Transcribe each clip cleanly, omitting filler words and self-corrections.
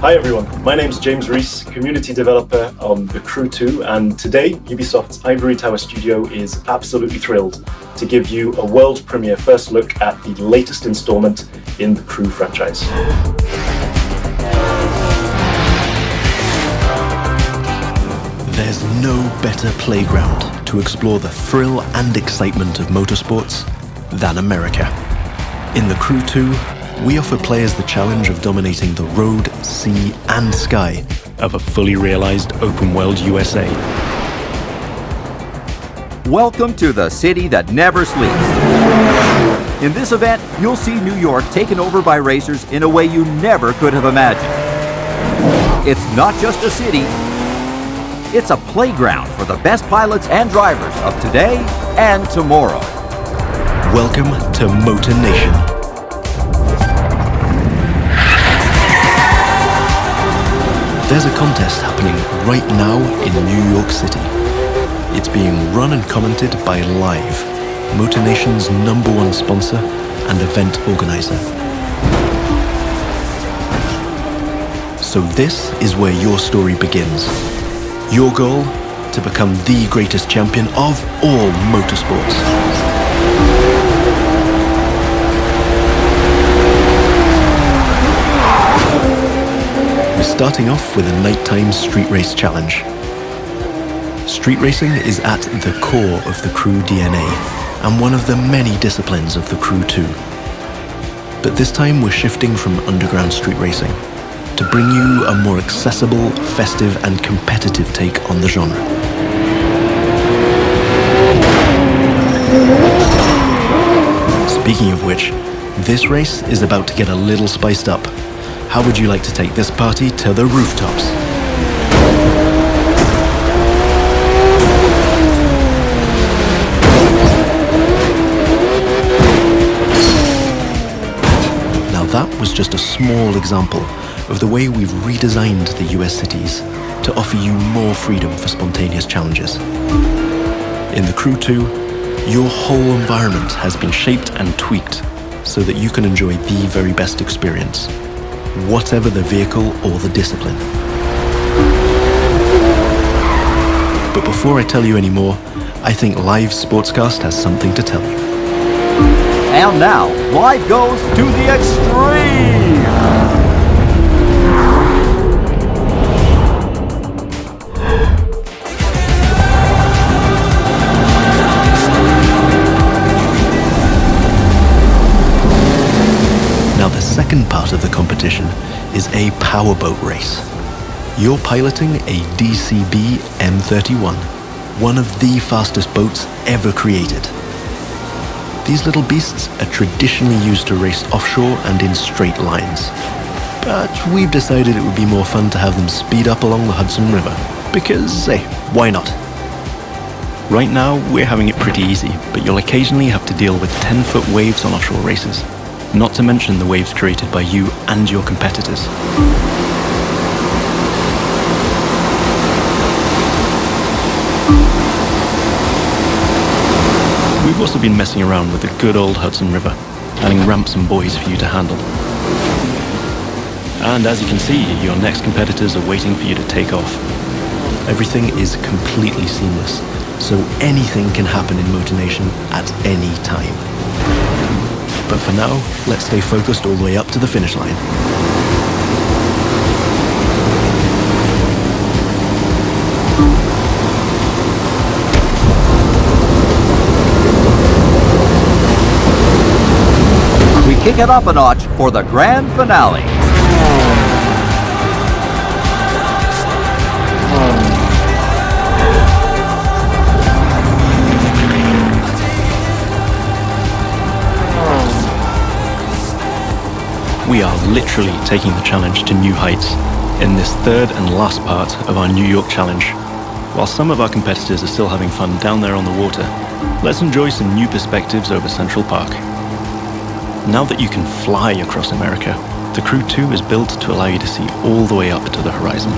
Hi everyone, my name's James Rees, community developer on The Crew 2, and today Ubisoft's Ivory Tower studio is absolutely thrilled to give you a world premiere first look at the latest installment in the Crew franchise. There's no better playground to explore the thrill and excitement of motorsports than America. In The Crew 2, we offer players the challenge of dominating the road, sea, and sky of a fully realized open-world USA. Welcome to the city that never sleeps. In this event, you'll see New York taken over by racers in a way you never could have imagined. It's not just a city, it's a playground for the best pilots and drivers of today and tomorrow. Welcome to Motor Nation. There's a contest happening right now in New York City. It's being run and commented by Live, Motor Nation's #1 sponsor and event organizer. So this is where your story begins. Your goal? To become the greatest champion of all motorsports. We're starting off with a nighttime street race challenge. Street racing is at the core of the Crew DNA and one of the many disciplines of the Crew 2. But this time we're shifting from underground street racing to bring you a more accessible, festive and competitive take on the genre. Speaking of which, this race is about to get a little spiced up. How would you like to take this party to the rooftops? Now that was just a small example of the way we've redesigned the US cities to offer you more freedom for spontaneous challenges. In the Crew 2, your whole environment has been shaped and tweaked so that you can enjoy the very best experience, whatever the vehicle or the discipline. But before I tell you any more, I think Live Sportscast has something to tell you. And now, Live goes to the extreme! Now the second part of the competition is a powerboat race. You're piloting a DCB M31, one of the fastest boats ever created. These little beasts are traditionally used to race offshore and in straight lines. But we've decided it would be more fun to have them speed up along the Hudson River, because, hey, why not? Right now, we're having it pretty easy, but you'll occasionally have to deal with 10-foot waves on offshore races. Not to mention the waves created by you and your competitors. We've also been messing around with the good old Hudson River, adding ramps and buoys for you to handle. And as you can see, your next competitors are waiting for you to take off. Everything is completely seamless, so anything can happen in Motor Nation at any time. But for now, let's stay focused all the way up to the finish line. We kick it up a notch for the grand finale. We are literally taking the challenge to new heights in this third and last part of our New York challenge. While some of our competitors are still having fun down there on the water, let's enjoy some new perspectives over Central Park. Now that you can fly across America, the Crew 2 is built to allow you to see all the way up to the horizon.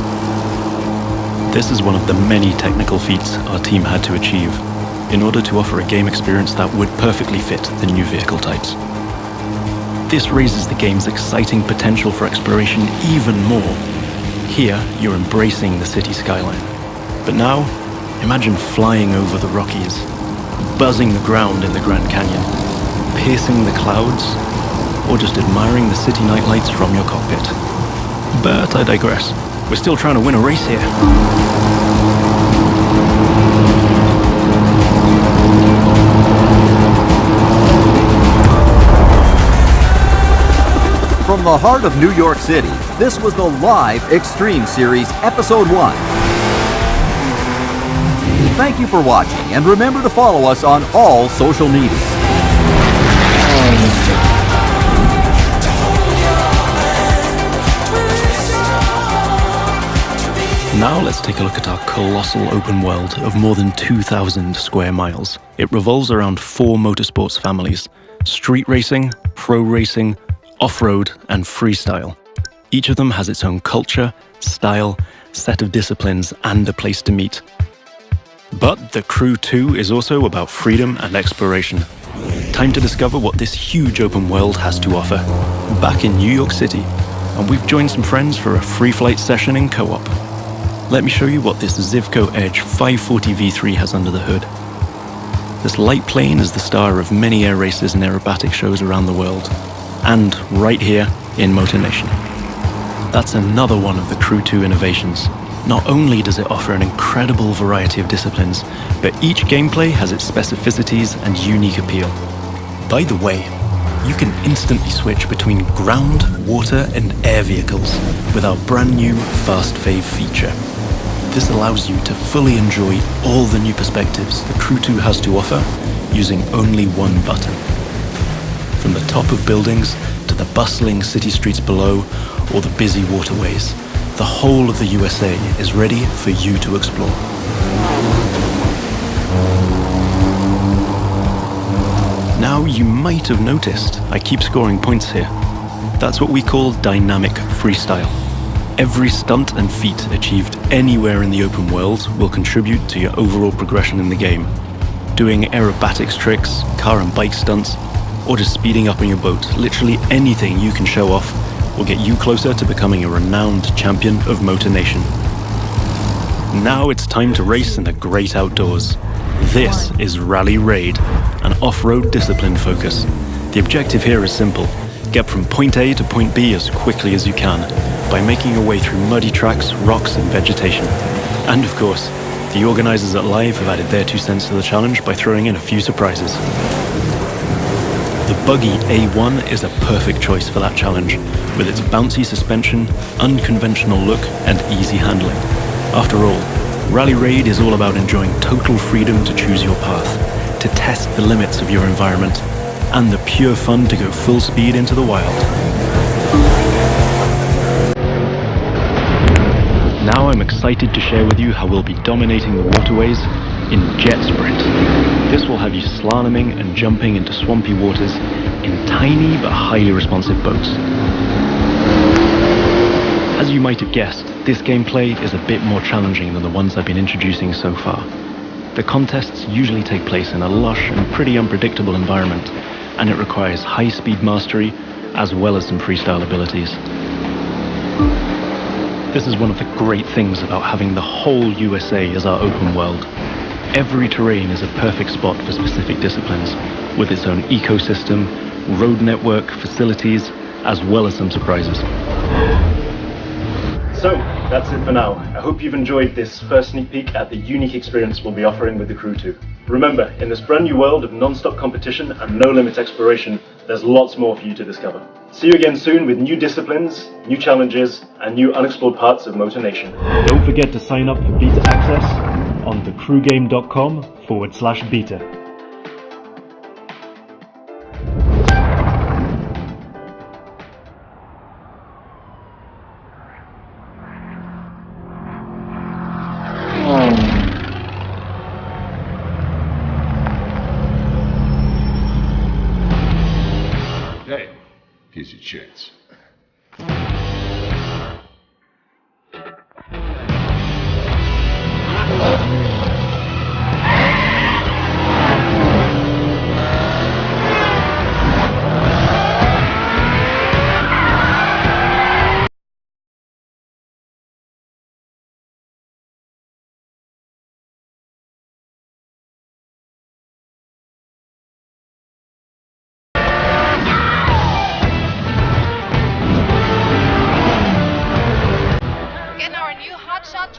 This is one of the many technical feats our team had to achieve in order to offer a game experience that would perfectly fit the new vehicle types. This raises the game's exciting potential for exploration even more Here, you're embracing the city skyline. But now, imagine flying over the Rockies, buzzing the ground in the Grand Canyon, piercing the clouds, or just admiring the city nightlights from your cockpit. But I digress. We're still trying to win a race here. From the heart of New York City, this was the live Extreme Series Episode 1. Thank you for watching, and remember to follow us on all social media. Now let's take a look at our colossal open world of more than 2,000 square miles. It revolves around 4 motorsports families: street racing, pro racing, off-road, and freestyle. Each of them has its own culture, style, set of disciplines, and a place to meet. But the Crew 2 is also about freedom and exploration. Time to discover what this huge open world has to offer. Back in New York City, and we've joined some friends for a free flight session in co-op. Let me show you what this Zivco Edge 540 V3 has under the hood. This light plane is the star of many air races and aerobatic shows around the world, and right here in Motor Nation. That's another one of the Crew 2 innovations. Not only does it offer an incredible variety of disciplines, but each gameplay has its specificities and unique appeal. By the way, you can instantly switch between ground, water, and air vehicles with our brand new Fast Fave feature. This allows you to fully enjoy all the new perspectives the Crew 2 has to offer using only one button. From the top of buildings to the bustling city streets below or the busy waterways, the whole of the USA is ready for you to explore. Now you might have noticed I keep scoring points here. That's what we call dynamic freestyle. Every stunt and feat achieved anywhere in the open world will contribute to your overall progression in the game. Doing aerobatics tricks, car and bike stunts, or just speeding up on your boat, literally anything you can show off will get you closer to becoming a renowned champion of Motor Nation. Now it's time to race in the great outdoors. This is Rally Raid, an off-road discipline focus. The objective here is simple: get from point A to point B as quickly as you can by making your way through muddy tracks, rocks, and vegetation. And of course, the organizers at Live have added their 2 cents to the challenge by throwing in a few surprises. The buggy A1 is a perfect choice for that challenge, with its bouncy suspension, unconventional look, and easy handling. After all, Rally Raid is all about enjoying total freedom to choose your path, to test the limits of your environment, and the pure fun to go full speed into the wild. Now I'm excited to share with you how we'll be dominating the waterways in Jet Sprint. This will have you slaloming and jumping into swampy waters in tiny but highly responsive boats. As you might have guessed, this gameplay is a bit more challenging than the ones I've been introducing so far. The contests usually take place in a lush and pretty unpredictable environment, and it requires high-speed mastery as well as some freestyle abilities. This is one of the great things about having the whole USA as our open world. Every terrain is a perfect spot for specific disciplines, with its own ecosystem, road network, facilities, as well as some surprises. So, that's it for now. I hope you've enjoyed this first sneak peek at the unique experience we'll be offering with the Crew 2. Remember, in this brand new world of non-stop competition and no-limit exploration, there's lots more for you to discover. See you again soon with new disciplines, new challenges, and new unexplored parts of Motor Nation. Don't forget to sign up for beta access on thecrewgame.com/beta. Hey, here's your chance.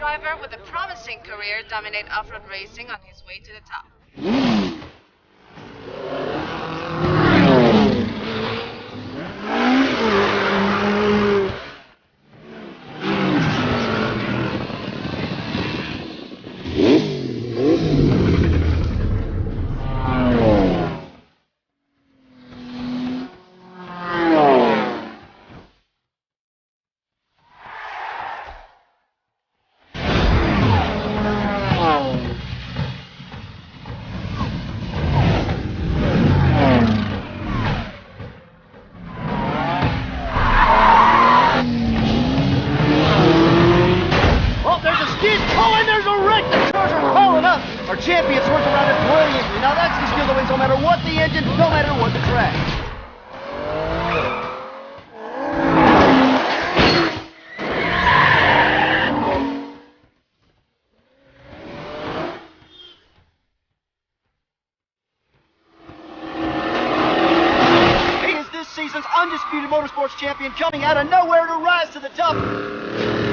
driver with a promising career dominate off-road racing on his way to the top. Our champion swerves around it brilliantly. Now that's the skill that wins no matter what the engine, no matter what the track. He is this season's undisputed motorsports champion, coming out of nowhere to rise to the top.